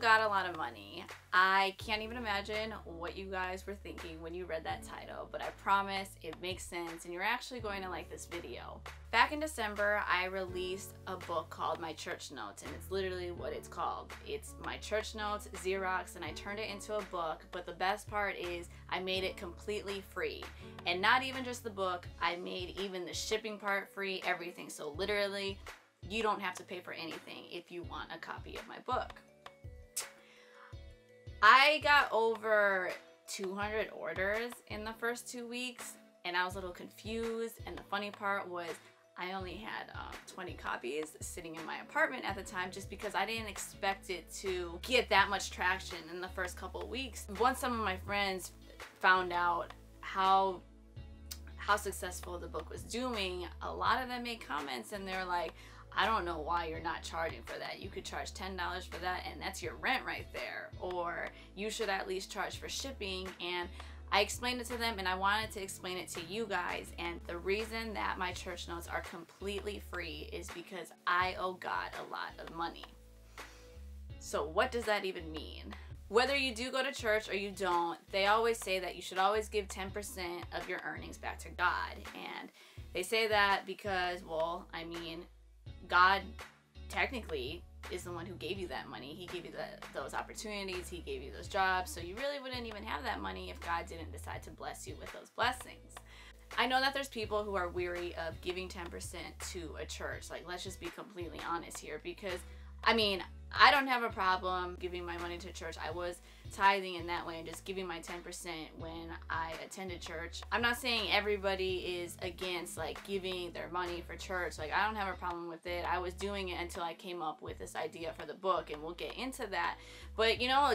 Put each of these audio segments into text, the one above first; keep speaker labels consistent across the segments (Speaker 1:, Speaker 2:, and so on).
Speaker 1: Got a Lot of Money. I can't even imagine what you guys were thinking when you read that title, but I promise it makes sense and you're actually going to like this video. Back in December, I released a book called My Church Notes, and it's literally what it's called. It's My Church Notes, Xerox, and I turned it into a book, but the best part is I made it completely free. And not even just the book, I made even the shipping part free, everything. So literally, you don't have to pay for anything if you want a copy of my book. I got over 200 orders in the first 2 weeks, and I was a little confused, and the funny part was I only had 20 copies sitting in my apartment at the time, just because I didn't expect it to get that much traction in the first couple of weeks. Once some of my friends found out how successful the book was doing, a lot of them made comments and they're like, I don't know why you're not charging for that. You could charge $10 for that and that's your rent right there. Or you should at least charge for shipping. And I explained it to them, and I wanted to explain it to you guys. And the reason that my church notes are completely free is because I owe God a lot of money. So what does that even mean? Whether you do go to church or you don't, they always say that you should always give 10% of your earnings back to God. And they say that because, well, I mean, God technically is the one who gave you that money. He gave you those opportunities. He gave you those jobs. So you really wouldn't even have that money if God didn't decide to bless you with those blessings. I know that there's people who are weary of giving 10% to a church. Like, let's just be completely honest here, because I mean, I don't have a problem giving my money to church. I was tithing in that way and just giving my 10% when I attended church. I'm not saying everybody is against like giving their money for church. Like, I don't have a problem with it. I was doing it until I came up with this idea for the book, and we'll get into that. But you know,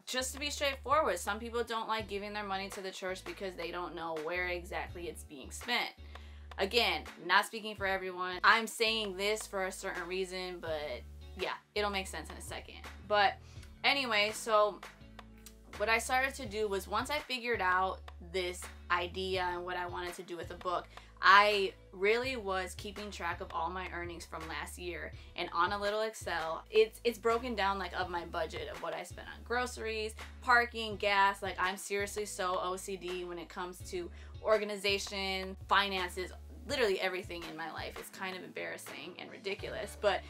Speaker 1: just to be straightforward, some people don't like giving their money to the church because they don't know where exactly it's being spent. Again, not speaking for everyone. I'm saying this for a certain reason, but yeah, it'll make sense in a second. But anyway, so what I started to do was, once I figured out this idea and what I wanted to do with the book, I really was keeping track of all my earnings from last year, and on a little Excel, it's broken down like of my budget of what I spent on groceries, parking, gas. Like, I'm seriously so OCD when it comes to organization, finances, literally everything in my life. It's kind of embarrassing and ridiculous, but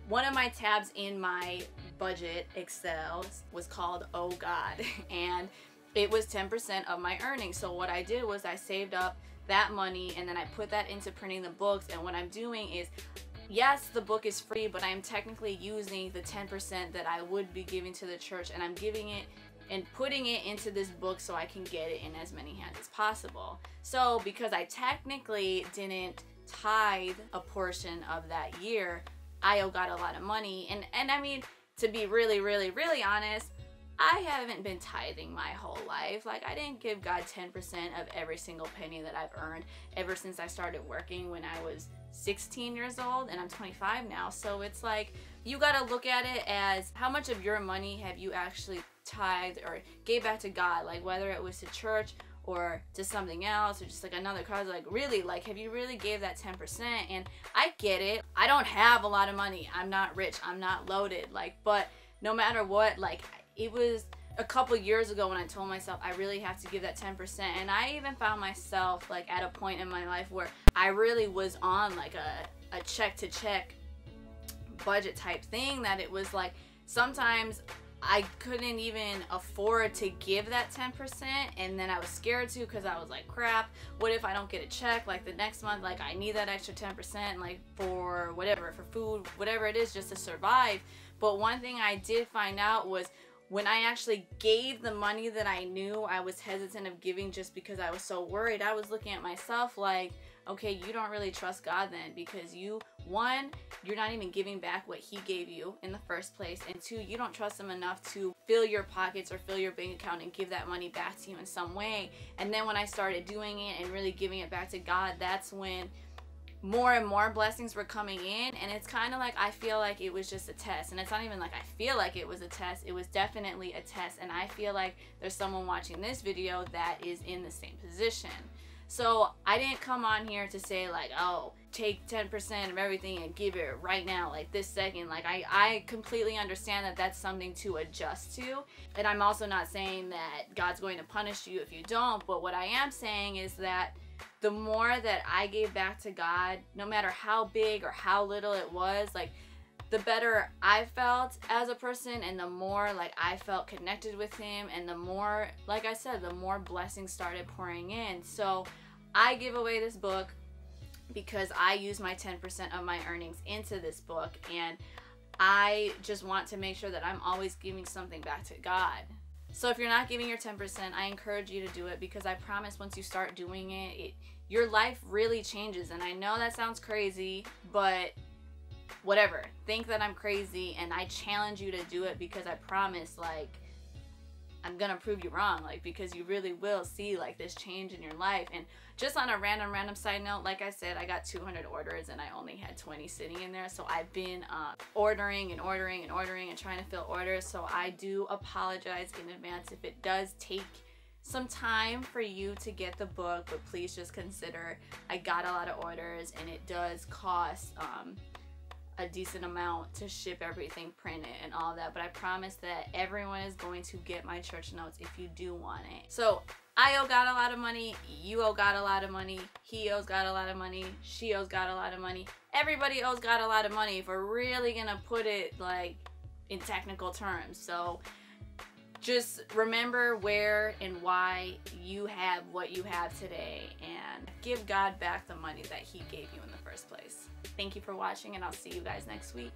Speaker 1: one of my tabs in my budget Excel was called Oh God, and it was 10% of my earnings. So what I did was I saved up that money and then I put that into printing the books. And what I'm doing is, yes, the book is free, but I'm technically using the 10% that I would be giving to the church, and I'm giving it and putting it into this book so I can get it in as many hands as possible. So because I technically didn't tithe a portion of that year, I owe God a lot of money. And I mean, to be really, really, really honest, I haven't been tithing my whole life. Like, I didn't give God 10% of every single penny that I've earned ever since I started working when I was 16 years old, and I'm 25 now. So it's like, you gotta look at it as, how much of your money have you actually tithed or gave back to God? Like, whether it was to church or to something else, or just like another cause, like really, like, have you really gave that 10%? And I get it, I don't have a lot of money, I'm not rich, I'm not loaded, like, but no matter what, like, it was a couple years ago when I told myself I really have to give that 10%, and I even found myself like at a point in my life where I really was on like a check to check budget type thing, that it was like sometimes I couldn't even afford to give that 10%, and then I was scared to, because I was like, crap, what if I don't get a check like the next month? Like, I need that extra 10% like for whatever, for food, whatever it is, just to survive. But one thing I did find out was, when I actually gave the money that I knew I was hesitant of giving just because I was so worried, I was looking at myself like, okay, you don't really trust God then, because one, you're not even giving back what He gave you in the first place, and two, you don't trust Him enough to fill your pockets or fill your bank account and give that money back to you in some way. And then when I started doing it and really giving it back to God, that's when more and more blessings were coming in. And it's kind of like, I feel like it was just a test, and it's not even like I feel like it was a test, it was definitely a test. And I feel like there's someone watching this video that is in the same position. So I didn't come on here to say like, oh, take 10% of everything and give it right now, like this second. Like I completely understand that that's something to adjust to. And I'm also not saying that God's going to punish you if you don't. But what I am saying is that the more that I gave back to God, no matter how big or how little it was, like the better I felt as a person, and the more like I felt connected with him, and the more, like I said, the more blessings started pouring in. So I give away this book because I use my 10% of my earnings into this book, and I just want to make sure that I'm always giving something back to God. So if you're not giving your 10%, I encourage you to do it, because I promise once you start doing it, your life really changes. And I know that sounds crazy, but whatever, think that I'm crazy, and I challenge you to do it, because I promise, like, I'm gonna prove you wrong, like, because you really will see like this change in your life. And just on a random side note, like I said, I got 200 orders and I only had 20 sitting in there. So I've been ordering and trying to fill orders. So I do apologize in advance if it does take some time for you to get the book, but please just consider I got a lot of orders, and it does cost a decent amount to ship everything printed and all that. But I promise that everyone is going to get my church notes if you do want it. So I owe God a lot of money, you owe God a lot of money, he owes God a lot of money, she owes God a lot of money, everybody owes God a lot of money, if we're really gonna put it like in technical terms. So just remember where and why you have what you have today, and give God back the money that he gave you in the first place. Thank you for watching, and I'll see you guys next week.